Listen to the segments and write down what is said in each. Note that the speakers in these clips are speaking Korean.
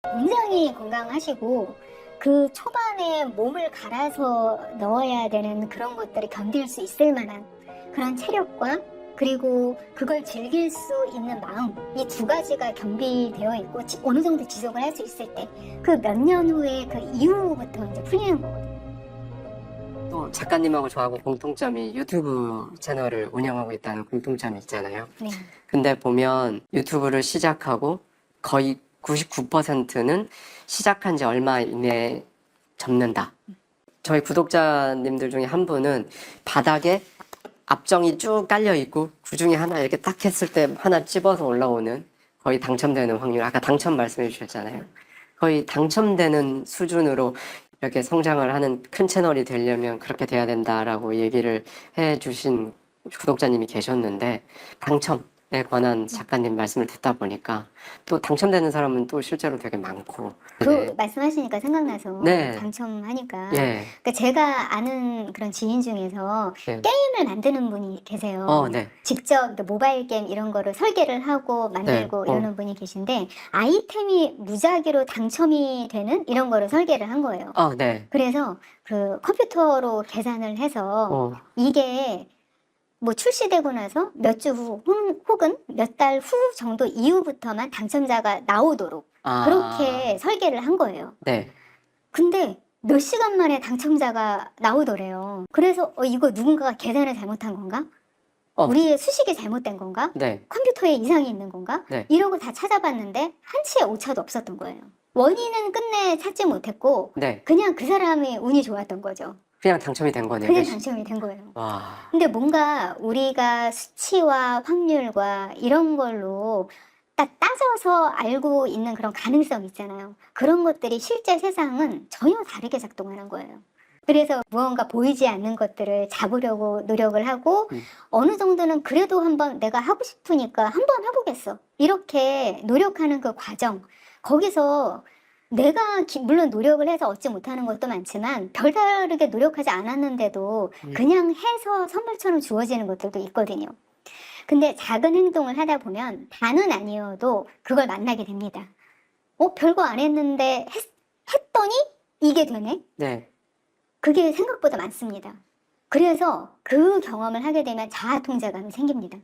굉장히 건강하시고 그 초반에 몸을 갈아서 넣어야 되는 그런 것들을 견딜 수 있을 만한 그런 체력과 그리고 그걸 즐길 수 있는 마음, 이 두 가지가 겸비되어 있고 어느 정도 지속을 할 수 있을 때 그 몇 년 후에 그 이후부터 이제 풀리는 거거든요. 또 작가님하고 저하고 공통점이 유튜브 채널을 운영하고 있다는 공통점이 있잖아요. 네. 근데 보면 유튜브를 시작하고 거의 99%는 시작한 지 얼마 이내에 접는다. 저희 구독자님들 중에 한 분은 바닥에 앞정이 쭉 깔려 있고 그 중에 하나 이렇게 딱 했을 때 하나 찝어서 올라오는, 거의 당첨되는 확률, 아까 당첨 말씀해 주셨잖아요. 거의 당첨되는 수준으로 이렇게 성장을 하는 큰 채널이 되려면 그렇게 돼야 된다라고 얘기를 해 주신 구독자님이 계셨는데, 당첨에 관한 작가님 말씀을 듣다 보니까 또 당첨되는 사람은 또 실제로 되게 많고. 그 말씀하시니까 생각나서 네. 당첨하니까 예. 그러니까 제가 아는 그런 지인 중에서 예. 게임을 만드는 분이 계세요. 네. 직접 모바일 게임 이런 거를 설계를 하고 만들고 네. 이러는 분이 계신데 아이템이 무작위로 당첨이 되는 이런 거를 설계를 한 거예요. 네. 그래서 그 컴퓨터로 계산을 해서 이게 뭐 출시되고 나서 몇 주 후 혹은 몇 달 후 정도 이후부터만 당첨자가 나오도록 그렇게 설계를 한 거예요. 네. 근데 몇 시간 만에 당첨자가 나오더래요. 그래서 이거 누군가가 계산을 잘못한 건가? 우리의 수식이 잘못된 건가? 네. 컴퓨터에 이상이 있는 건가? 네. 이러고 다 찾아봤는데 한치의 오차도 없었던 거예요. 원인은 끝내 찾지 못했고 네. 그냥 그 사람이 운이 좋았던 거죠. 그냥 당첨이 된 거네요. 그냥 당첨이 된 거예요. 와. 근데 뭔가 우리가 수치와 확률과 이런 걸로 딱 따져서 알고 있는 그런 가능성 있잖아요. 그런 것들이 실제 세상은 전혀 다르게 작동하는 거예요. 그래서 무언가 보이지 않는 것들을 잡으려고 노력을 하고 어느 정도는 그래도 한번 내가 하고 싶으니까 한번 해보겠어. 이렇게 노력하는 그 과정, 거기서 내가 물론 노력을 해서 얻지 못하는 것도 많지만 별다르게 노력하지 않았는데도 그냥 해서 선물처럼 주어지는 것들도 있거든요. 근데 작은 행동을 하다 보면 다는 아니어도 그걸 만나게 됩니다. 별거 안 했는데 했더니 이게 되네? 네. 그게 생각보다 많습니다. 그래서 그 경험을 하게 되면 자아 통제감이 생깁니다.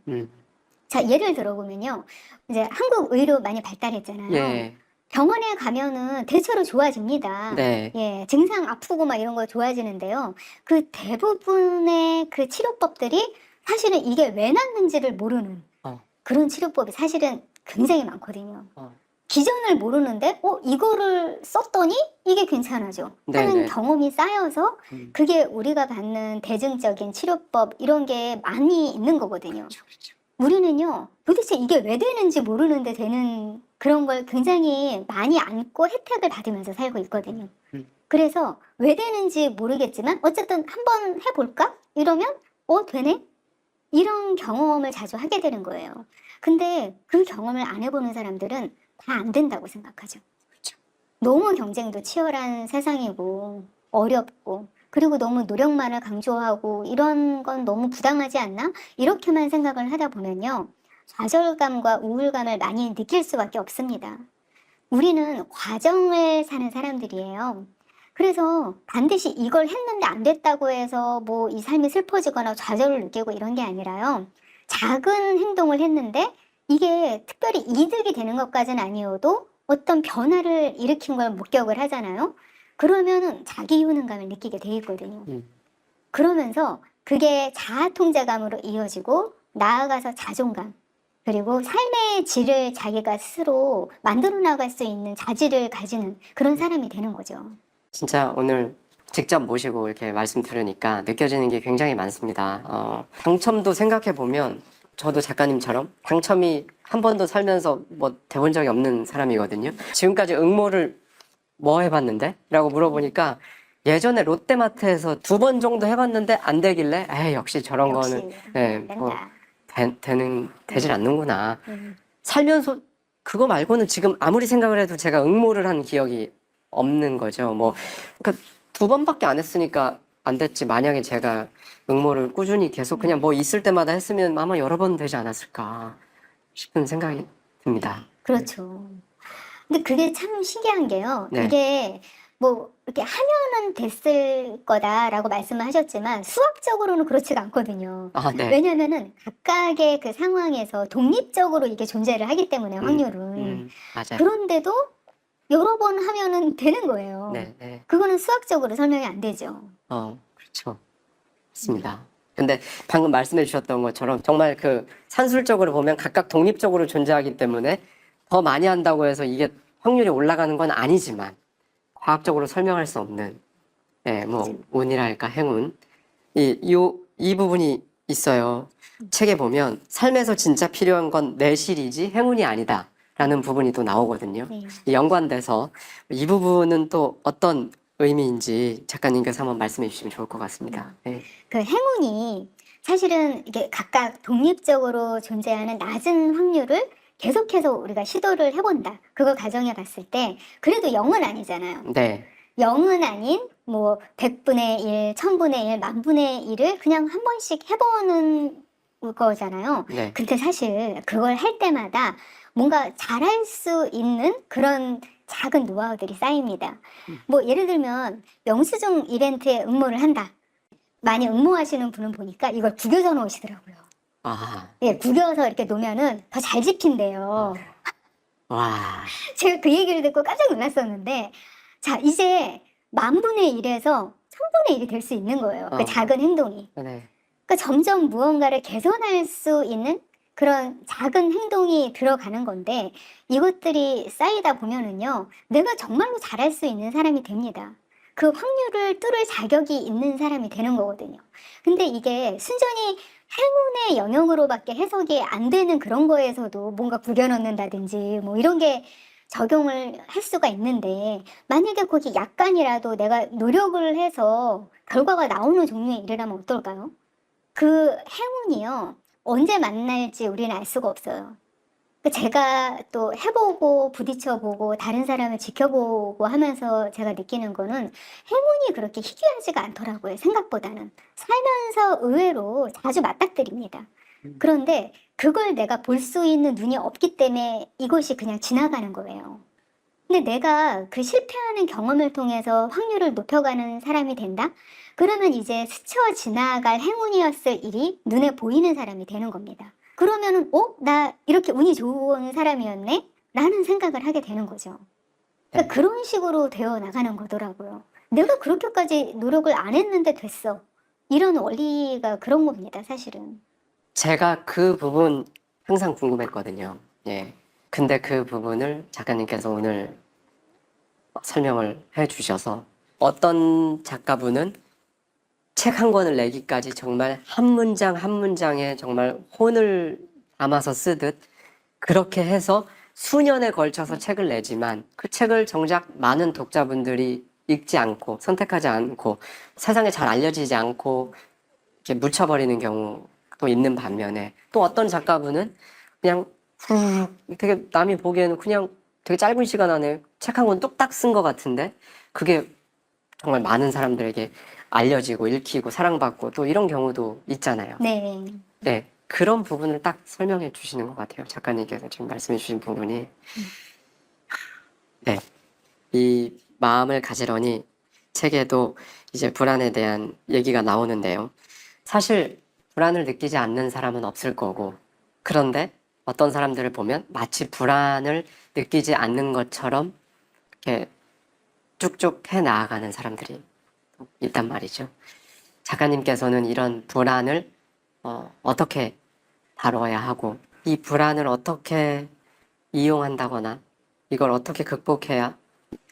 자, 예를 들어보면요. 이제 한국 의료 많이 발달했잖아요. 예. 병원에 가면은 대체로 좋아집니다. 네. 예, 증상 아프고 막 이런 거 좋아지는데요. 그 대부분의 그 치료법들이 사실은 이게 왜 났는지를 모르는 그런 치료법이 사실은 굉장히 많거든요. 기전을 모르는데 이거를 썼더니 이게 괜찮아져 하는 경험이 쌓여서 그게 우리가 받는 대중적인 치료법 이런 게 많이 있는 거거든요. 우리는요 도대체 이게 왜 되는지 모르는데 되는 그런 걸 굉장히 많이 안고 혜택을 받으면서 살고 있거든요. 그래서 왜 되는지 모르겠지만 어쨌든 한번 해볼까? 이러면 되네? 이런 경험을 자주 하게 되는 거예요. 근데 그 경험을 안 해보는 사람들은 다 안 된다고 생각하죠. 그렇죠. 너무 경쟁도 치열한 세상이고 어렵고 그리고 너무 노력만을 강조하고 이런 건 너무 부당하지 않나? 이렇게만 생각을 하다 보면요. 좌절감과 우울감을 많이 느낄 수밖에 없습니다. 우리는 과정을 사는 사람들이에요. 그래서 반드시 이걸 했는데 안 됐다고 해서 뭐 이 삶이 슬퍼지거나 좌절을 느끼고 이런 게 아니라요. 작은 행동을 했는데 이게 특별히 이득이 되는 것까지는 아니어도 어떤 변화를 일으킨 걸 목격을 하잖아요. 그러면은 자기 효능감을 느끼게 돼 있거든요. 그러면서 그게 자아 통제감으로 이어지고 나아가서 자존감 그리고 삶의 질을 자기가 스스로 만들어 나갈 수 있는 자질을 가지는 그런 사람이 되는 거죠. 진짜 오늘 직접 모시고 이렇게 말씀 들으니까 느껴지는 게 굉장히 많습니다. 당첨도 생각해보면 저도 작가님처럼 당첨이 한 번도 살면서 뭐 돼본 적이 없는 사람이거든요. 지금까지 응모를 뭐 해봤는데? 라고 물어보니까 예전에 롯데마트에서 2번 정도 해봤는데 안 되길래 역시 저런 역시 거는 뭐 된다. 되질 않는구나. 살면서 그거 말고는 지금 아무리 생각을 해도 제가 응모를 한 기억이 없는 거죠. 그러니까 2번밖에 안 했으니까 안 됐지. 만약에 제가 응모를 꾸준히 계속 그냥 뭐 있을 때마다 했으면 아마 여러 번 되지 않았을까 싶은 생각이 듭니다. 그렇죠. 근데 그게 참 신기한 게요. 네. 이게 뭐 이렇게 하면은 됐을 거다라고 말씀을 하셨지만 수학적으로는 그렇지가 않거든요. 아, 네. 왜냐면은 각각의 그 상황에서 독립적으로 이게 존재를 하기 때문에 확률은. 맞아요. 그런데도 여러 번 하면은 되는 거예요. 네, 네. 그거는 수학적으로 설명이 안 되죠. 그렇죠. 맞습니다. 근데 방금 말씀해 주셨던 것처럼 정말 그 산술적으로 보면 각각 독립적으로 존재하기 때문에 더 많이 한다고 해서 이게 확률이 올라가는 건 아니지만 과학적으로 설명할 수 없는, 뭐 운이랄까 행운, 이 부분이 있어요. 책에 보면 삶에서 진짜 필요한 건 내실이지 행운이 아니다라는 부분이 또 나오거든요. 네. 연관돼서 이 부분은 또 어떤 의미인지 작가님께서 한번 말씀해 주시면 좋을 것 같습니다. 네. 그 행운이 사실은 이게 각각 독립적으로 존재하는 낮은 확률을 계속해서 우리가 시도를 해본다. 그걸 가정해 봤을 때 그래도 0은 아니잖아요. 네. 0은 아닌 뭐 100분의 1, 1000분의 1, 만분의 1을 그냥 한 번씩 해보는 거잖아요. 네. 근데 사실 그걸 할 때마다 뭔가 잘할 수 있는 그런 작은 노하우들이 쌓입니다. 뭐 예를 들면 영수증 이벤트에 응모를 한다. 많이 응모하시는 분은 보니까 이걸 구겨서 놓으시더라고요. 아, 예, 구겨서 이렇게 놓으면은 더 잘 지킨대요. 와, 제가 그 얘기를 듣고 깜짝 놀랐었는데, 자, 이제 만분의 1에서 천분의 1이 될 수 있는 거예요. 그 어. 작은 행동이. 네. 그러니까 점점 무언가를 개선할 수 있는 그런 작은 행동이 들어가는 건데, 이것들이 쌓이다 보면은요, 내가 정말로 잘할 수 있는 사람이 됩니다. 그 확률을 뚫을 자격이 있는 사람이 되는 거거든요. 근데 이게 순전히 행운의 영역으로밖에 해석이 안 되는 그런 거에서도 뭔가 구겨넣는다든지 뭐 이런 게 적용을 할 수가 있는데, 만약에 거기 약간이라도 내가 노력을 해서 결과가 나오는 종류의 일이라면 어떨까요? 그 행운이요, 언제 만날지 우리는 알 수가 없어요. 제가 또 해보고 부딪혀보고 다른 사람을 지켜보고 하면서 제가 느끼는 거는 행운이 그렇게 희귀하지가 않더라고요. 생각보다는. 살면서 의외로 자주 맞닥뜨립니다. 그런데 그걸 내가 볼 수 있는 눈이 없기 때문에 이것이 그냥 지나가는 거예요. 근데 내가 그 실패하는 경험을 통해서 확률을 높여가는 사람이 된다? 그러면 이제 스쳐 지나갈 행운이었을 일이 눈에 보이는 사람이 되는 겁니다. 그러면은, 나 이렇게 운이 좋은 사람이었네? 라는 생각을 하게 되는 거죠. 그러니까 그런 식으로 되어 나가는 거더라고요. 내가 그렇게까지 노력을 안 했는데 됐어. 이런 원리가 그런 겁니다, 사실은. 제가 그 부분 항상 궁금했거든요. 예. 근데 그 부분을 작가님께서 오늘 설명을 해 주셔서 어떤 작가분은 책 한 권을 내기까지 정말 한 문장 한 문장에 정말 혼을 담아서 쓰듯 그렇게 해서 수년에 걸쳐서 책을 내지만 그 책을 정작 많은 독자분들이 읽지 않고 선택하지 않고 세상에 잘 알려지지 않고 이렇게 묻혀버리는 경우도 있는 반면에 또 어떤 작가분은 그냥 후 되게 남이 보기에는 그냥 되게 짧은 시간 안에 책 한 권 뚝딱 쓴 것 같은데 그게 정말 많은 사람들에게 알려지고 읽히고 사랑받고 또 이런 경우도 있잖아요. 네. 네, 그런 부분을 딱 설명해 주시는 것 같아요. 작가님께서 지금 말씀해 주신 부분이. 네, 이 마음을 가지러니 책에도 이제 불안에 대한 얘기가 나오는데요. 사실 불안을 느끼지 않는 사람은 없을 거고, 그런데 어떤 사람들을 보면 마치 불안을 느끼지 않는 것처럼 이렇게 쭉쭉 해 나아가는 사람들이 있단 말이죠. 작가님께서는 이런 불안을 어떻게 다뤄야 하고, 이 불안을 어떻게 이용한다거나, 이걸 어떻게 극복해야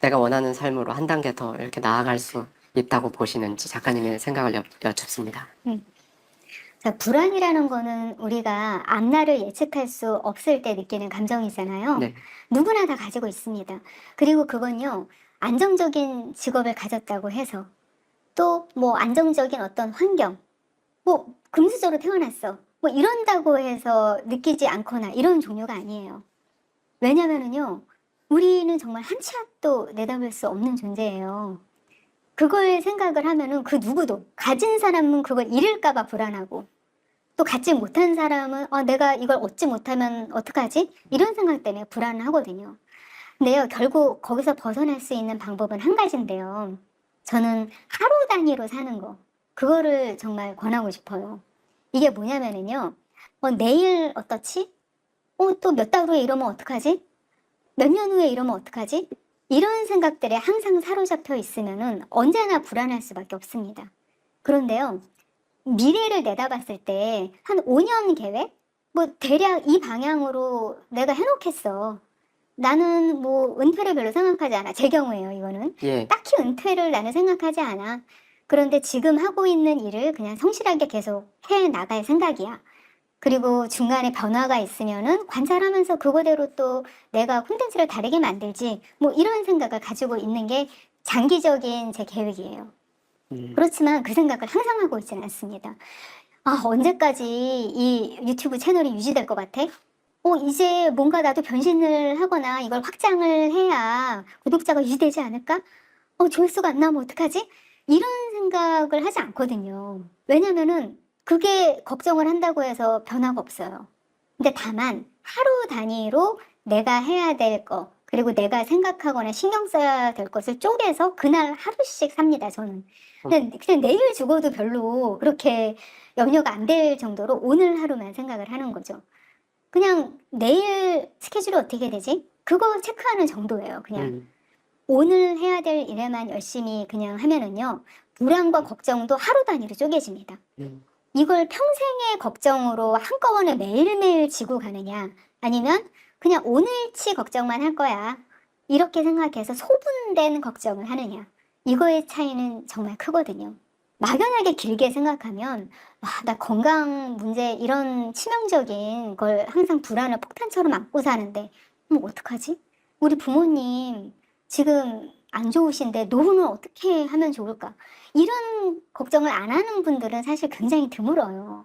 내가 원하는 삶으로 한 단계 더 이렇게 나아갈 수 있다고 보시는지 작가님의 생각을 여쭙습니다. 자, 불안이라는 거는 우리가 앞날을 예측할 수 없을 때 느끼는 감정이잖아요. 네. 누구나 다 가지고 있습니다. 그리고 그건요, 안정적인 직업을 가졌다고 해서 또 뭐 안정적인 어떤 환경, 뭐 금수저로 태어났어, 뭐 이런다고 해서 느끼지 않거나 이런 종류가 아니에요. 왜냐면은요, 우리는 정말 한 치 앞도 내다볼 수 없는 존재예요. 그걸 생각을 하면은 그 누구도, 가진 사람은 그걸 잃을까봐 불안하고, 또 갖지 못한 사람은 내가 이걸 얻지 못하면 어떡하지? 이런 생각 때문에 불안하거든요. 근데요, 결국 거기서 벗어날 수 있는 방법은 한 가지인데요. 저는 하루 단위로 사는 거. 그거를 정말 권하고 싶어요. 이게 뭐냐면은요. 내일 어떻지? 또 몇 달 후에 이러면 어떡하지? 몇 년 후에 이러면 어떡하지? 이런 생각들에 항상 사로잡혀 있으면은 언제나 불안할 수밖에 없습니다. 그런데요, 미래를 내다봤을 때 한 5년 계획? 뭐 대략 이 방향으로 내가 해놓겠어. 나는 뭐 은퇴를 별로 생각하지 않아. 제 경우에요, 이거는. 예. 딱히 은퇴를 나는 생각하지 않아. 그런데 지금 하고 있는 일을 그냥 성실하게 계속 해 나갈 생각이야. 그리고 중간에 변화가 있으면은 관찰하면서 그거대로 또 내가 콘텐츠를 다르게 만들지. 뭐 이런 생각을 가지고 있는 게 장기적인 제 계획이에요. 그렇지만 그 생각을 항상 하고 있지는 않습니다. 언제까지 이 유튜브 채널이 유지될 것 같아? 이제 뭔가 나도 변신을 하거나 이걸 확장을 해야 구독자가 유지되지 않을까? 조회수가 안 나오면 어떡하지? 이런 생각을 하지 않거든요. 왜냐면은 그게 걱정을 한다고 해서 변화가 없어요. 근데 다만 하루 단위로 내가 해야 될 거, 그리고 내가 생각하거나 신경 써야 될 것을 쪼개서 그날 하루씩 삽니다, 저는. 그냥 내일 죽어도 별로 그렇게 염려가 안 될 정도로 오늘 하루만 생각을 하는 거죠. 그냥 내일 스케줄이 어떻게 되지? 그거 체크하는 정도예요, 그냥. 오늘 해야 될 일에만 열심히 그냥 하면은요, 불안과 걱정도 하루 단위로 쪼개집니다. 이걸 평생의 걱정으로 한꺼번에 매일매일 지고 가느냐, 아니면 그냥 오늘치 걱정만 할 거야. 이렇게 생각해서 소분된 걱정을 하느냐. 이거의 차이는 정말 크거든요. 막연하게 길게 생각하면, 나 건강 문제 이런 치명적인 걸 항상 불안을 폭탄처럼 안고 사는데, 어떡하지? 우리 부모님 지금 안 좋으신데 노후는 어떻게 하면 좋을까? 이런 걱정을 안 하는 분들은 사실 굉장히 드물어요.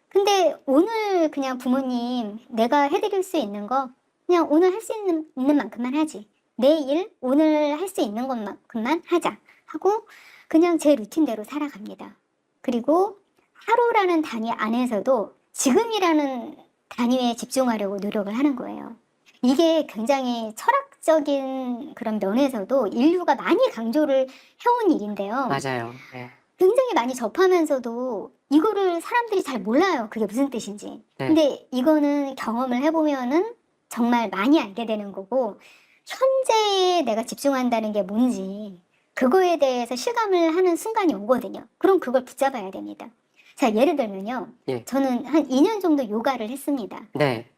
근데 오늘 그냥 부모님 내가 해드릴 수 있는 거 그냥 오늘 할 수 있는 만큼만 하지. 내일 오늘 할 수 있는 것만큼만 하자 하고 그냥 제 루틴대로 살아갑니다. 그리고 하루라는 단위 안에서도 지금이라는 단위에 집중하려고 노력을 하는 거예요. 이게 굉장히 철학적인 그런 면에서도 인류가 많이 강조를 해온 일인데요. 맞아요. 네. 굉장히 많이 접하면서도 이거를 사람들이 잘 몰라요. 그게 무슨 뜻인지. 네. 근데 이거는 경험을 해보면은 정말 많이 알게 되는 거고, 현재에 내가 집중한다는 게 뭔지, 그거에 대해서 실감을 하는 순간이 오거든요. 그럼 그걸 붙잡아야 됩니다. 자, 예를 들면요. 예. 저는 한 2년 정도 요가를 했습니다. 네.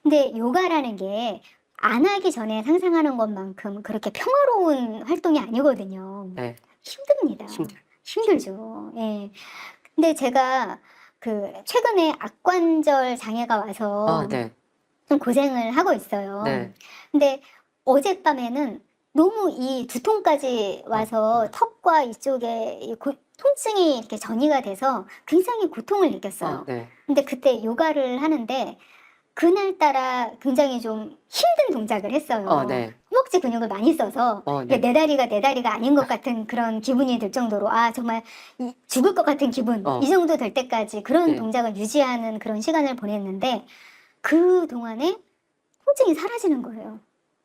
근데 요가라는 게 안 하기 전에 상상하는 것만큼 그렇게 평화로운 활동이 아니거든요. 네. 힘듭니다. 힘들어요. 힘들죠. 예. 근데 제가 최근에 악관절 장애가 와서 네. 좀 고생을 하고 있어요. 네. 근데 어젯밤에는 너무 이 두통까지 와서 턱과 이쪽에 통증이 이렇게 전이가 돼서 굉장히 고통을 느꼈어요. 네. 근데 그때 요가를 하는데 그날따라 굉장히 좀 힘든 동작을 했어요. 네. 허벅지 근육을 많이 써서 네. 내 다리가 아닌 것 같은 그런 기분이 들 정도로 정말 죽을 것 같은 기분 이 정도 될 때까지 그런 네. 동작을 유지하는 그런 시간을 보냈는데 그 동안에 통증이 사라지는 거예요.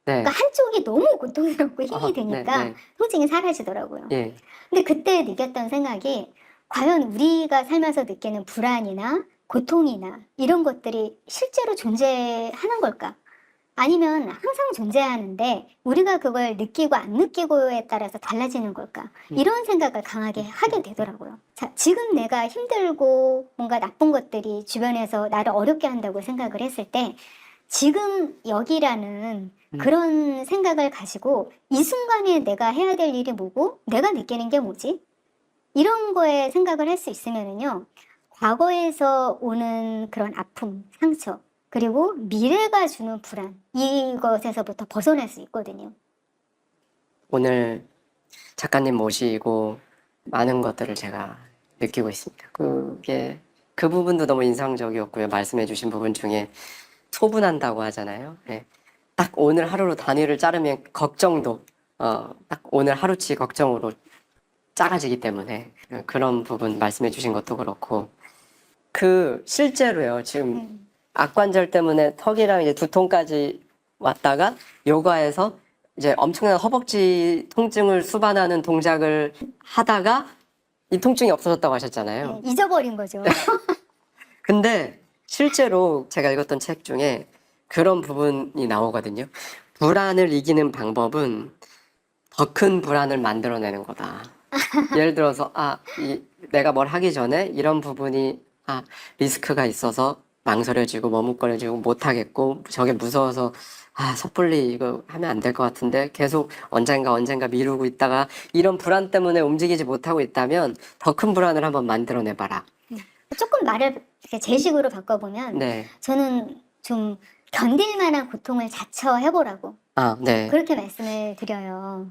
네. 그러니까 한쪽이 너무 고통스럽고 힘이 되니까 네. 통증이 사라지더라고요. 예. 근데 그때 느꼈던 생각이 과연 우리가 살면서 느끼는 불안이나 고통이나 이런 것들이 실제로 존재하는 걸까? 아니면 항상 존재하는데 우리가 그걸 느끼고 안 느끼고에 따라서 달라지는 걸까? 이런 생각을 강하게 하게 되더라고요. 자, 지금 내가 힘들고 뭔가 나쁜 것들이 주변에서 나를 어렵게 한다고 생각을 했을 때 지금 여기라는 그런 생각을 가지고 이 순간에 내가 해야 될 일이 뭐고 내가 느끼는 게 뭐지? 이런 거에 생각을 할 수 있으면은요, 과거에서 오는 그런 아픔, 상처, 그리고 미래가 주는 불안, 이것에서부터 벗어날 수 있거든요. 오늘 작가님 모시고 많은 것들을 제가 느끼고 있습니다. 그 부분도 너무 인상적이었고요. 말씀해주신 부분 중에 소분한다고 하잖아요. 네. 딱 오늘 하루로 단위를 자르면 걱정도 딱 오늘 하루치 걱정으로 작아지기 때문에 그런 부분 말씀해주신 것도 그렇고 실제로요. 지금 악관절 때문에 턱이랑 이제 두통까지 왔다가 요가에서 이제 엄청난 허벅지 통증을 수반하는 동작을 하다가 이 통증이 없어졌다고 하셨잖아요. 네, 잊어버린 거죠. 근데 실제로 제가 읽었던 책 중에 그런 부분이 나오거든요. 불안을 이기는 방법은 더 큰 불안을 만들어내는 거다. 예를 들어서, 내가 뭘 하기 전에 이런 부분이, 리스크가 있어서 망설여지고 머뭇거려지고 못하겠고, 저게 무서워서, 섣불리 이거 하면 안 될 것 같은데, 계속 언젠가 미루고 있다가, 이런 불안 때문에 움직이지 못하고 있다면, 더 큰 불안을 한번 만들어내봐라. 조금 말을 이렇게 제 식으로 바꿔보면 네. 저는 좀 견딜 만한 고통을 자처해보라고 네. 그렇게 말씀을 드려요.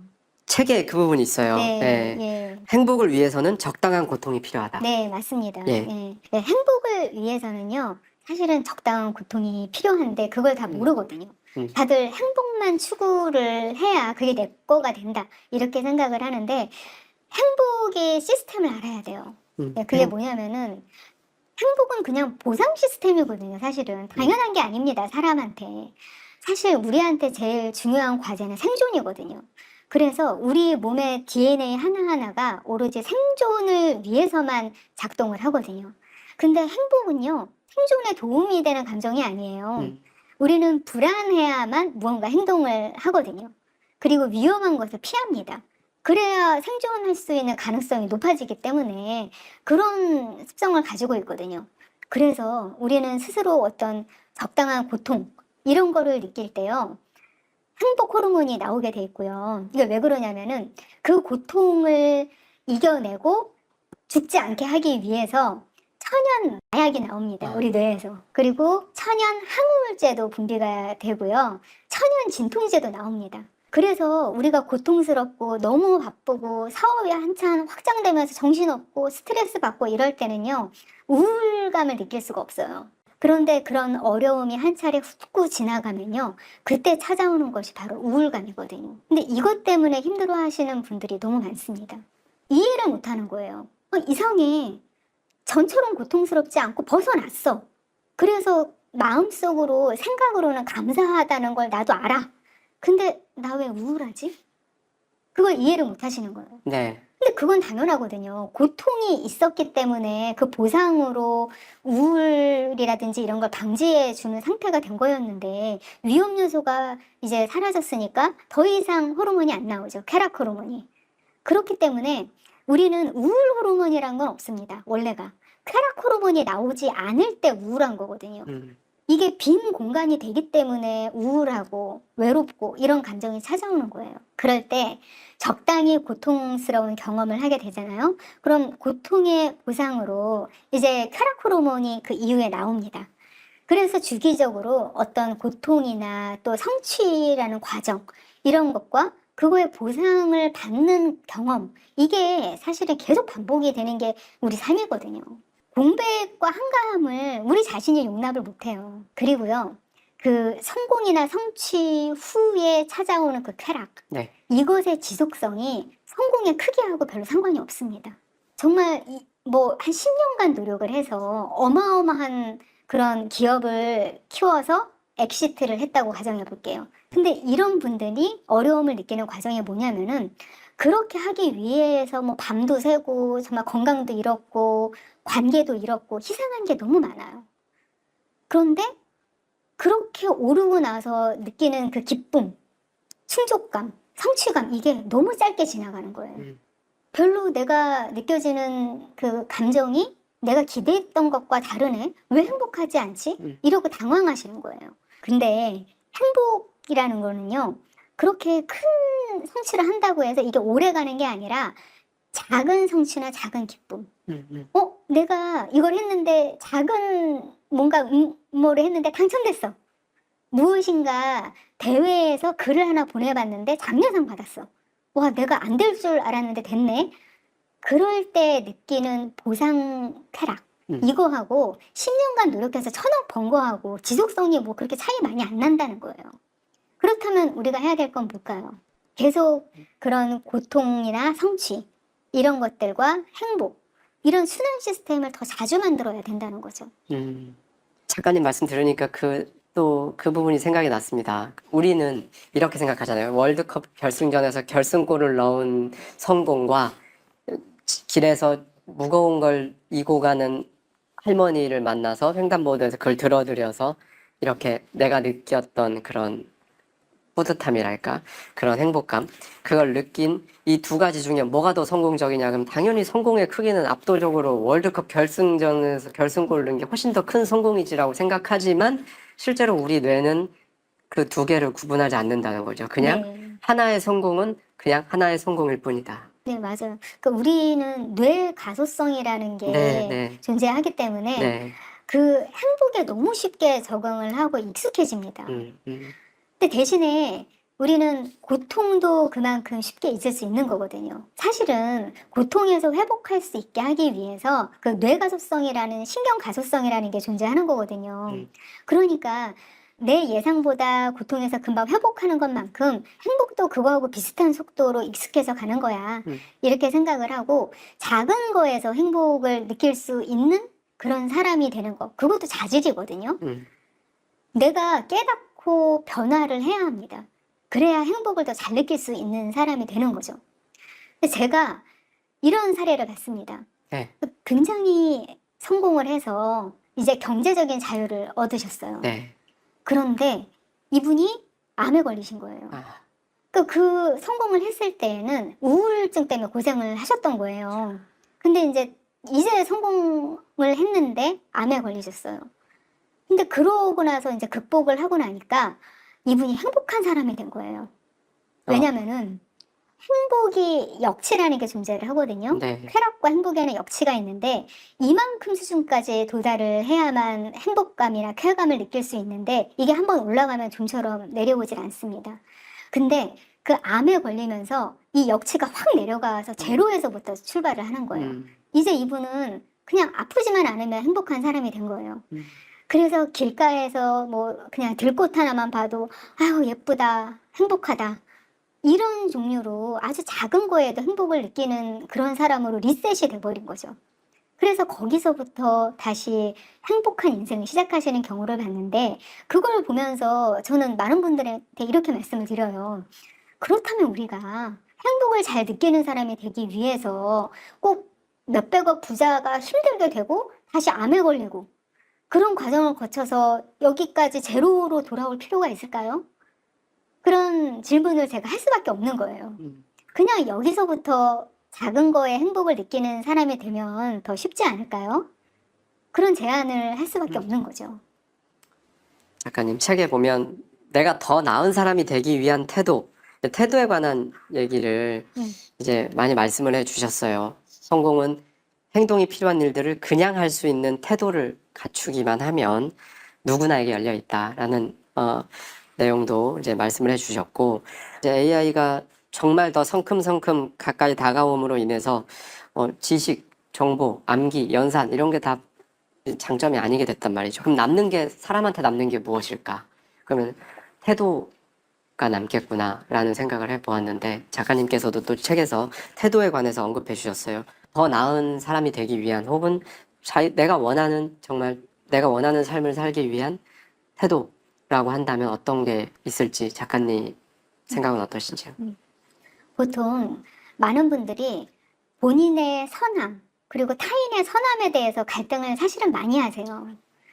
책에 그 부분이 있어요. 네, 네. 예. 행복을 위해서는 적당한 고통이 필요하다. 네, 맞습니다. 예. 예. 네, 행복을 위해서는요, 사실은 적당한 고통이 필요한데 그걸 다 모르거든요. 다들 행복만 추구를 해야 그게 내 거가 된다. 이렇게 생각을 하는데 행복의 시스템을 알아야 돼요. 네, 그게 뭐냐면은 행복은 그냥 보상 시스템이거든요, 사실은. 당연한 게 아닙니다, 사람한테. 사실 우리한테 제일 중요한 과제는 생존이거든요. 그래서 우리 몸의 DNA 하나하나가 오로지 생존을 위해서만 작동을 하거든요. 근데 행복은요, 생존에 도움이 되는 감정이 아니에요. 우리는 불안해야만 무언가 행동을 하거든요. 그리고 위험한 것을 피합니다. 그래야 생존할 수 있는 가능성이 높아지기 때문에 그런 습성을 가지고 있거든요. 그래서 우리는 스스로 어떤 적당한 고통, 이런 거를 느낄 때요, 행복 호르몬이 나오게 돼 있고요. 이게 왜 그러냐면은 그 고통을 이겨내고 죽지 않게 하기 위해서 천연 마약이 나옵니다. 우리 뇌에서. 그리고 천연 항우울제도 분비가 되고요. 천연 진통제도 나옵니다. 그래서 우리가 고통스럽고 너무 바쁘고 사업이 한참 확장되면서 정신없고 스트레스 받고 이럴 때는요, 우울감을 느낄 수가 없어요. 그런데 그런 어려움이 한 차례 훅 지나가면요, 그때 찾아오는 것이 바로 우울감이거든요. 근데 이것 때문에 힘들어 하시는 분들이 너무 많습니다. 이해를 못 하는 거예요. 이상해. 전처럼 고통스럽지 않고 벗어났어. 그래서 마음속으로, 생각으로는 감사하다는 걸 나도 알아. 근데 나 왜 우울하지? 그걸 이해를 못 하시는 거예요. 네. 근데 그건 당연하거든요. 고통이 있었기 때문에 그 보상으로 우울이라든지 이런 걸 방지해 주는 상태가 된 거였는데, 위험 요소가 이제 사라졌으니까 더 이상 호르몬이 안 나오죠. 쾌락 호르몬이. 그렇기 때문에 우리는 우울 호르몬이란 건 없습니다, 원래가. 쾌락 호르몬이 나오지 않을 때 우울한 거거든요. 이게 빈 공간이 되기 때문에 우울하고 외롭고 이런 감정이 찾아오는 거예요. 그럴 때 적당히 고통스러운 경험을 하게 되잖아요. 그럼 고통의 보상으로 이제 쾌락 호르몬이 그 이후에 나옵니다. 그래서 주기적으로 어떤 고통이나 또 성취라는 과정, 이런 것과 그거의 보상을 받는 경험, 이게 사실은 계속 반복이 되는 게 우리 삶이거든요. 공백과 한가함을 우리 자신이 용납을 못해요. 그리고요, 그 성공이나 성취 후에 찾아오는 그 쾌락, 네. 이것의 지속성이 성공의 크기하고 별로 상관이 없습니다. 정말 한 10년간 노력을 해서 어마어마한 그런 기업을 키워서 엑시트를 했다고 가정해 볼게요. 근데 이런 분들이 어려움을 느끼는 과정이 뭐냐면은, 그렇게 하기 위해서 뭐 밤도 새고 정말 건강도 잃었고 관계도 잃었고 희생한 게 너무 많아요. 그런데 그렇게 오르고 나서 느끼는 그 기쁨, 충족감, 성취감, 이게 너무 짧게 지나가는 거예요. 별로 내가 느껴지는 그 감정이 내가 기대했던 것과 다르네? 왜 행복하지 않지? 이러고 당황하시는 거예요. 근데 행복이라는 거는요, 그렇게 큰 성취를 한다고 해서 이게 오래 가는 게 아니라 작은 성취나 작은 기쁨. 내가 이걸 했는데 작은 뭔가 뭐를 했는데 당첨됐어. 무엇인가 대회에서 글을 하나 보내봤는데 장려상 받았어. 와, 내가 안 될 줄 알았는데 됐네. 그럴 때 느끼는 보상 쾌락, 이거하고 10년간 노력해서 1,000억 번 거하고 지속성이 뭐 그렇게 차이 많이 안 난다는 거예요. 그렇다면 우리가 해야 될 건 뭘까요? 계속 그런 고통이나 성취, 이런 것들과 행복, 이런 순환 시스템을 더 자주 만들어야 된다는 거죠. 작가님 말씀 들으니까 그 또 그 부분이 생각이 났습니다. 우리는 이렇게 생각하잖아요. 월드컵 결승전에서 결승골을 넣은 성공과 길에서 무거운 걸 이고 가는 할머니를 만나서 횡단보도에서 그걸 들어드려서 이렇게 내가 느꼈던 그런 뿌듯함이랄까? 그런 행복감. 그걸 느낀 이 두 가지 중에 뭐가 더 성공적이냐? 그럼 당연히 성공의 크기는 압도적으로 월드컵 결승전에서 결승골을 넣은 게 훨씬 더 큰 성공이지라고 생각하지만 실제로 우리 뇌는 그 두 개를 구분하지 않는다는 거죠. 그냥 네. 하나의 성공은 그냥 하나의 성공일 뿐이다. 네, 맞아요. 그러니까 우리는 뇌 가소성이라는 게 네, 네, 존재하기 때문에 네. 그 행복에 너무 쉽게 적응을 하고 익숙해집니다. 음, 음, 근데 대신에 우리는 고통도 그만큼 쉽게 잊을 수 있는 거거든요. 사실은 고통에서 회복할 수 있게 하기 위해서 그 뇌가소성이라는 신경가소성이라는 게 존재하는 거거든요. 음. 그러니까 내 예상보다 고통에서 금방 회복하는 것만큼 행복도 그거하고 비슷한 속도로 익숙해져 가는 거야. 음. 이렇게 생각을 하고 작은 거에서 행복을 느낄 수 있는 그런 사람이 되는 거. 그것도 자질이거든요. 내가 깨닫고 변화를 해야 합니다. 그래야 행복을 더 잘 느낄 수 있는 사람이 되는 거죠. 근데 제가 이런 사례를 봤습니다. 네, 굉장히 성공을 해서 이제 경제적인 자유를 얻으셨어요. 네. 그런데 이분이 암에 걸리신 거예요. 아, 그 성공을 했을 때에는 우울증 때문에 고생을 하셨던 거예요. 근데 이제 성공을 했는데 암에 걸리셨어요. 근데 그러고 나서 이제 극복을 하고 나니까 이분이 행복한 사람이 된 거예요. 왜냐면은 행복이 역치라는 게 존재를 하거든요. 네. 쾌락과 행복에는 역치가 있는데 이만큼 수준까지 도달을 해야만 행복감이나 쾌감을 느낄 수 있는데 이게 한번 올라가면 좀처럼 내려오질 않습니다. 근데 그 암에 걸리면서 이 역치가 확 내려가서 제로에서부터 출발을 하는 거예요. 이제 이분은 그냥 아프지만 않으면 행복한 사람이 된 거예요. 그래서 길가에서 뭐 그냥 들꽃 하나만 봐도 아유 예쁘다, 행복하다. 이런 종류로 아주 작은 거에도 행복을 느끼는 그런 사람으로 리셋이 돼버린 거죠. 그래서 거기서부터 다시 행복한 인생을 시작하시는 경우를 봤는데 그걸 보면서 저는 많은 분들한테 이렇게 말씀을 드려요. 그렇다면 우리가 행복을 잘 느끼는 사람이 되기 위해서 꼭 몇백억 부자가 힘들게 되고 다시 암에 걸리고 그런 과정을 거쳐서 여기까지 제로로 돌아올 필요가 있을까요? 그런 질문을 제가 할 수밖에 없는 거예요. 그냥 여기서부터 작은 거에 행복을 느끼는 사람이 되면 더 쉽지 않을까요? 그런 제안을 할 수밖에 없는 거죠. 작가님 책에 보면 내가 더 나은 사람이 되기 위한 태도에 관한 얘기를 이제 많이 말씀을 해 주셨어요. 성공은 행동이 필요한 일들을 그냥 할 수 있는 태도를 갖추기만 하면 누구나에게 열려 있다라는 내용도 이제 말씀을 해 주셨고 이제 AI가 정말 더 성큼성큼 가까이 다가옴으로 인해서 지식, 정보, 암기, 연산 이런 게 다 장점이 아니게 됐단 말이죠. 그럼 사람한테 남는 게 무엇일까? 그러면 태도가 남겠구나라는 생각을 해보았는데 작가님께서도 또 책에서 태도에 관해서 언급해 주셨어요. 더 나은 사람이 되기 위한 혹은 내가 원하는 삶을 살기 위한 태도라고 한다면 어떤 게 있을지 작가님 생각은 어떠신지요? 보통 많은 분들이 본인의 선함 그리고 타인의 선함에 대해서 갈등을 사실은 많이 하세요.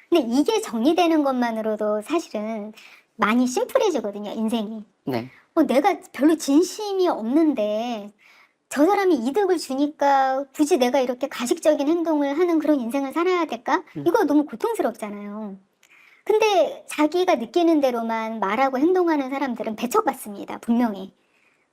근데 이게 정리되는 것만으로도 사실은 많이 심플해지거든요, 인생이. 네. 내가 별로 진심이 없는데 저 사람이 이득을 주니까 굳이 내가 이렇게 가식적인 행동을 하는 그런 인생을 살아야 될까? 이거 너무 고통스럽잖아요. 근데 자기가 느끼는 대로만 말하고 행동하는 사람들은 배척받습니다, 분명히.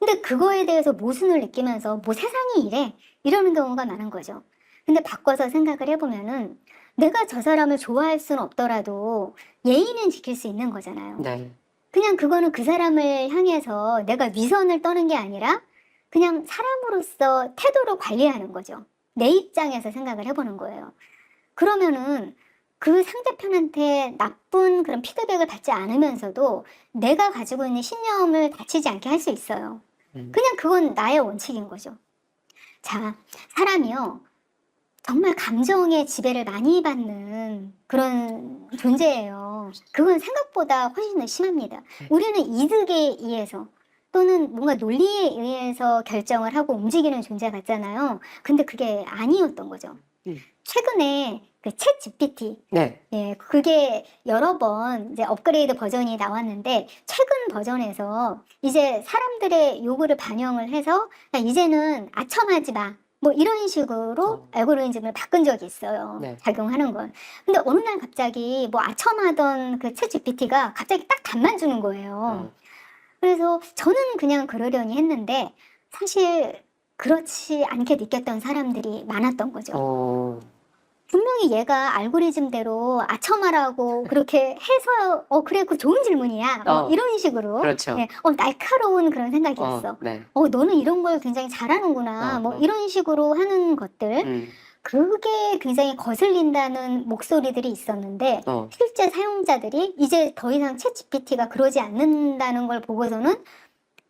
근데 그거에 대해서 모순을 느끼면서 뭐 세상이 이래? 이러는 경우가 많은 거죠. 근데 바꿔서 생각을 해보면은 내가 저 사람을 좋아할 수는 없더라도 예의는 지킬 수 있는 거잖아요. 네. 그냥 그거는 그 사람을 향해서 내가 위선을 떠는 게 아니라 그냥 사람으로서 태도로 관리하는 거죠. 내 입장에서 생각을 해보는 거예요. 그러면은 그 상대편한테 나쁜 그런 피드백을 받지 않으면서도 내가 가지고 있는 신념을 다치지 않게 할 수 있어요. 그냥 그건 나의 원칙인 거죠. 자, 사람이요. 정말 감정의 지배를 많이 받는 그런 존재예요. 그건 생각보다 훨씬 더 심합니다. 우리는 이득에 의해서 또는 뭔가 논리에 의해서 결정을 하고 움직이는 존재 같잖아요. 근데 그게 아니었던 거죠. 최근에 그 챗 GPT, 네. 예, 그게 여러 번 이제 업그레이드 버전이 나왔는데 최근 버전에서 이제 사람들의 요구를 반영을 해서 야, 이제는 아첨하지 마. 뭐 이런 식으로 알고리즘을 바꾼 적이 있어요. 네. 작용하는 건. 근데 어느 날 갑자기 뭐 아첨하던 그 챗 GPT가 갑자기 딱 답만 주는 거예요. 그래서 저는 그냥 그러려니 했는데 사실 그렇지 않게 느꼈던 사람들이 많았던 거죠. 어, 분명히 얘가 알고리즘대로 아첨하라고 그렇게 해서 그래 그 좋은 질문이야 뭐 이런 식으로 그렇죠. 예, 날카로운 그런 생각이었어. 네. 너는 이런 걸 굉장히 잘하는구나 뭐 이런 식으로 하는 것들 그게 굉장히 거슬린다는 목소리들이 있었는데 실제 사용자들이 이제 더 이상 챗 GPT가 그러지 않는다는 걸 보고서는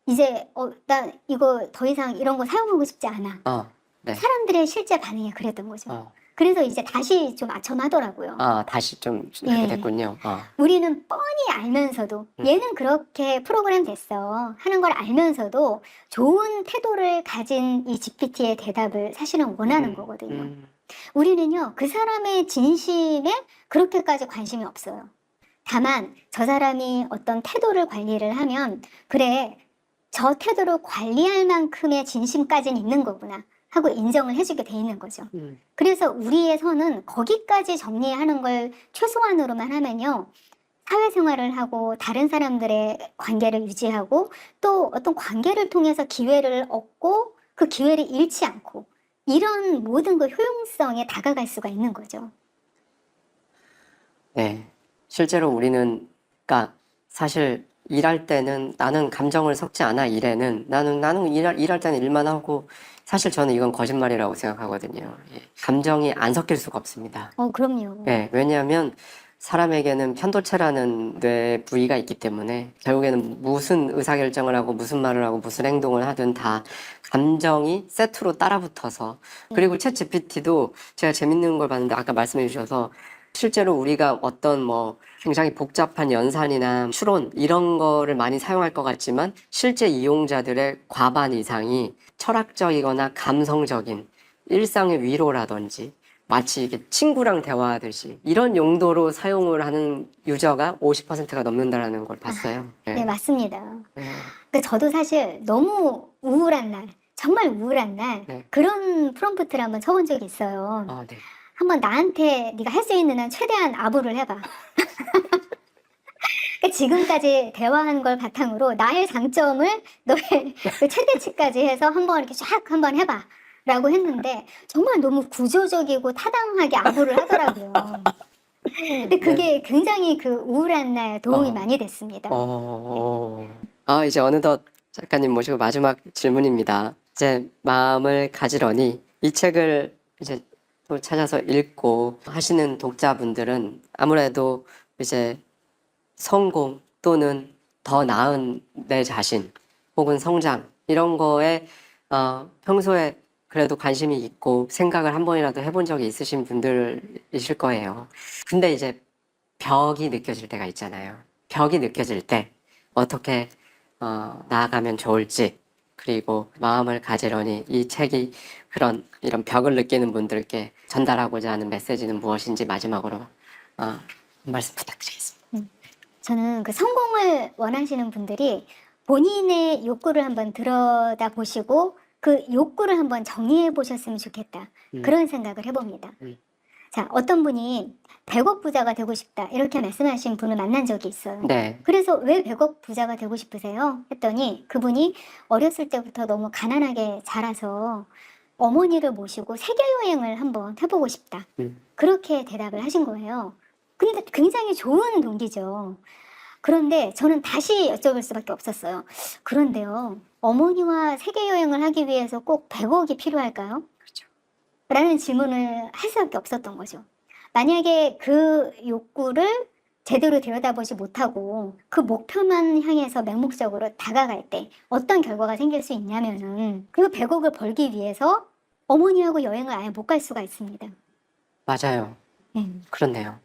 이제 나 이거 더 이상 이런 거 사용하고 싶지 않아. 네. 사람들의 실제 반응이 그랬던 거죠. 그래서 이제 다시 좀 아첨하더라고요. 다시 좀 그렇게 예. 됐군요. 우리는 뻔히 알면서도 얘는 그렇게 프로그램 됐어 하는 걸 알면서도 좋은 태도를 가진 이 GPT의 대답을 사실은 원하는 거거든요. 우리는요 그 사람의 진심에 그렇게까지 관심이 없어요. 다만 저 사람이 어떤 태도를 관리를 하면 그래 저 태도를 관리할 만큼의 진심까지는 있는 거구나 하고 인정을 해주게 돼 있는 거죠. 그래서 우리의 선은 거기까지 정리하는 걸 최소한으로만 하면요. 사회생활을 하고 다른 사람들의 관계를 유지하고 또 어떤 관계를 통해서 기회를 얻고 그 기회를 잃지 않고 이런 모든 그 효용성에 다가갈 수가 있는 거죠. 네. 실제로 우리는, 그러니까 사실 일할 때는 나는 감정을 섞지 않아, 일에는. 나는 일할 때는 일만 하고, 사실 저는 이건 거짓말이라고 생각하거든요. 예. 감정이 안 섞일 수가 없습니다. 그럼요. 예. 왜냐하면 사람에게는 편도체라는 뇌 부위가 있기 때문에 결국에는 무슨 의사결정을 하고 무슨 말을 하고 무슨 행동을 하든 다 감정이 세트로 따라붙어서 그리고 챗 GPT도 제가 재밌는 걸 봤는데 아까 말씀해 주셔서 실제로 우리가 어떤 뭐 굉장히 복잡한 연산이나 추론 이런 거를 많이 사용할 것 같지만 실제 이용자들의 과반 이상이 철학적이거나 감성적인 일상의 위로라든지 마치 이게 친구랑 대화하듯이 이런 용도로 사용을 하는 유저가 50%가 넘는다라는 걸 봤어요. 네, 맞습니다. 근데 저도 사실 너무 우울한 날, 정말 우울한 날 그런 프롬프트를 한번 쳐본 적이 있어요. 네. 한번 나한테 네가 할 수 있는 한 최대한 아부를 해봐. 그러니까 지금까지 대화한 걸 바탕으로 나의 장점을 너의 그 최대치까지 해서 한번 이렇게 쫙 한번 해봐. 라고 했는데 정말 너무 구조적이고 타당하게 아부를 하더라고요. 근데 그게 굉장히 그 우울한 날 도움이 많이 됐습니다. 이제 어느덧 작가님 모시고 마지막 질문입니다. 이제 마음을 가지러니 이 책을 이제 또 찾아서 읽고 하시는 독자분들은 아무래도 이제 성공 또는 더 나은 내 자신 혹은 성장 이런 거에 평소에 그래도 관심이 있고 생각을 한 번이라도 해본 적이 있으신 분들이실 거예요. 근데 이제 벽이 느껴질 때가 있잖아요. 벽이 느껴질 때 어떻게 나아가면 좋을지 그리고 마음을 가지러니 이 책이 이런 벽을 느끼는 분들께 전달하고자 하는 메시지는 무엇인지 마지막으로 한 말씀 부탁드리겠습니다. 저는 그 성공을 원하시는 분들이 본인의 욕구를 한번 들여다보시고 그 욕구를 한번 정리해 보셨으면 좋겠다. 그런 생각을 해봅니다. 자, 어떤 분이 100억 부자가 되고 싶다 이렇게 말씀하신 분을 만난 적이 있어요. 네. 그래서 왜 100억 부자가 되고 싶으세요? 했더니 그분이 어렸을 때부터 너무 가난하게 자라서 어머니를 모시고 세계 여행을 한번 해보고 싶다. 그렇게 대답을 하신 거예요. 근데 굉장히 좋은 동기죠. 그런데 저는 다시 여쭤볼 수밖에 없었어요. 그런데요, 어머니와 세계 여행을 하기 위해서 꼭 100억이 필요할까요? 그렇죠. 라는 질문을 할 수밖에 없었던 거죠. 만약에 그 욕구를 제대로 들여다보지 못하고 그 목표만 향해서 맹목적으로 다가갈 때 어떤 결과가 생길 수 있냐면은 그 100억을 벌기 위해서 어머니하고 여행을 아예 못 갈 수가 있습니다. 맞아요. 예. 그렇네요.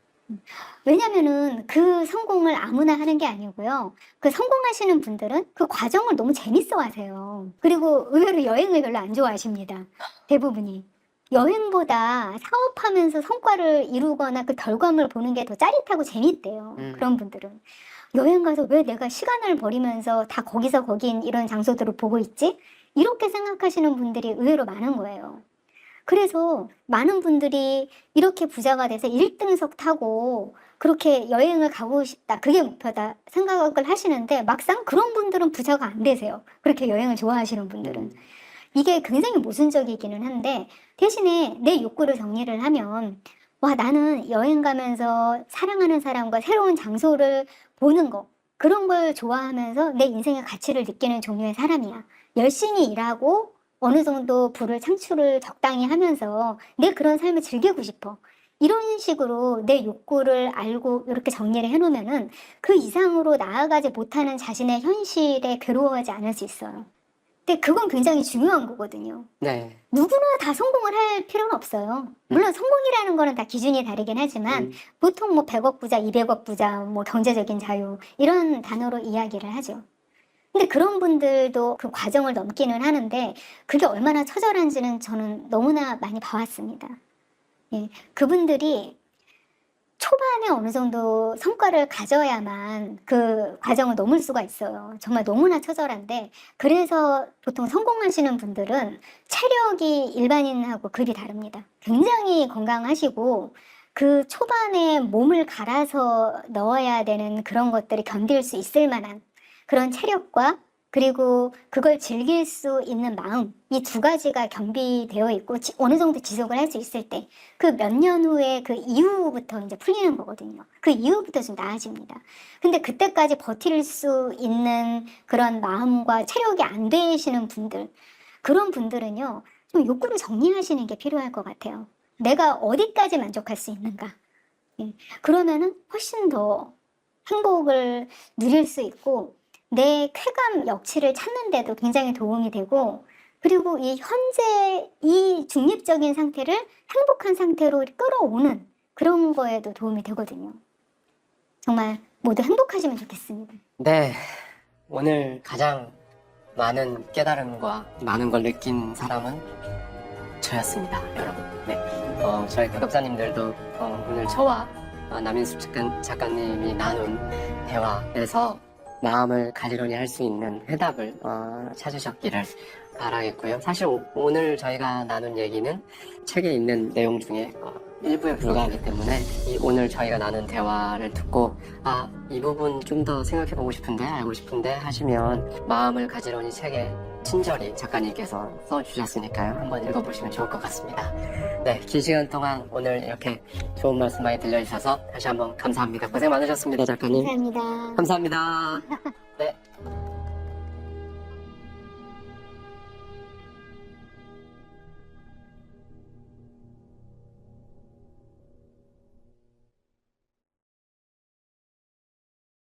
왜냐면은 그 성공을 아무나 하는 게 아니고요. 그 성공하시는 분들은 그 과정을 너무 재밌어 하세요. 그리고 의외로 여행을 별로 안 좋아하십니다. 대부분이. 여행보다 사업하면서 성과를 이루거나 그 결과물을 보는 게 더 짜릿하고 재밌대요. 그런 분들은. 여행 가서 왜 내가 시간을 버리면서 다 거기서 거긴 이런 장소들을 보고 있지? 이렇게 생각하시는 분들이 의외로 많은 거예요. 그래서 많은 분들이 이렇게 부자가 돼서 1등석 타고 그렇게 여행을 가고 싶다. 그게 목표다. 생각을 하시는데 막상 그런 분들은 부자가 안 되세요. 그렇게 여행을 좋아하시는 분들은. 이게 굉장히 모순적이기는 한데 대신에 내 욕구를 정리를 하면 와, 나는 여행 가면서 사랑하는 사람과 새로운 장소를 보는 거 그런 걸 좋아하면서 내 인생의 가치를 느끼는 종류의 사람이야. 열심히 일하고 어느 정도 부를 창출을 적당히 하면서 내 그런 삶을 즐기고 싶어. 이런 식으로 내 욕구를 알고 이렇게 정리를 해놓으면은 그 이상으로 나아가지 못하는 자신의 현실에 괴로워하지 않을 수 있어요. 근데 그건 굉장히 중요한 거거든요. 네. 누구나 다 성공을 할 필요는 없어요. 물론 성공이라는 거는 다 기준이 다르긴 하지만 보통 뭐 100억 부자, 200억 부자, 뭐 경제적인 자유 이런 단어로 이야기를 하죠. 근데 그런 분들도 그 과정을 넘기는 하는데 그게 얼마나 처절한지는 저는 너무나 많이 봐왔습니다. 예, 그분들이 초반에 어느 정도 성과를 가져야만 그 과정을 넘을 수가 있어요. 정말 너무나 처절한데 그래서 보통 성공하시는 분들은 체력이 일반인하고 급이 다릅니다. 굉장히 건강하시고 그 초반에 몸을 갈아서 넣어야 되는 그런 것들이 견딜 수 있을 만한 그런 체력과 그리고 그걸 즐길 수 있는 마음 이 두 가지가 겸비되어 있고 어느 정도 지속을 할 수 있을 때 그 몇 년 후에 그 이후부터 이제 풀리는 거거든요. 그 이후부터 좀 나아집니다. 근데 그때까지 버틸 수 있는 그런 마음과 체력이 안 되시는 분들 그런 분들은요 좀 욕구를 정리하시는 게 필요할 것 같아요. 내가 어디까지 만족할 수 있는가. 예. 그러면은 훨씬 더 행복을 누릴 수 있고 내 쾌감 역치를 찾는 데도 굉장히 도움이 되고 그리고 이 현재 이 중립적인 상태를 행복한 상태로 끌어오는 그런 거에도 도움이 되거든요. 정말 모두 행복하시면 좋겠습니다. 네. 오늘 가장 많은 깨달음과 많은 걸 느낀 사람은 저였습니다, 여러분. 네. 저희 구독자님들도 오늘 저와 남인숙 작가님이 나눈 대화에서 마음을 가지런히 할 수 있는 해답을 찾으셨기를 바라겠고요. 사실 오늘 저희가 나눈 얘기는 책에 있는 내용 중에 일부에 불과하기 때문에 오늘 저희가 나눈 대화를 듣고 이 부분 좀 더 생각해보고 싶은데 알고 싶은데 하시면 마음을 가지런히 책에 친절히 작가님께서 써주셨으니까요. 한번 읽어보시면 좋을 것 같습니다. 네, 긴 시간 동안 오늘 이렇게 좋은 말씀 많이 들려주셔서 다시 한번 감사합니다. 고생 많으셨습니다, 작가님. 감사합니다. 감사합니다.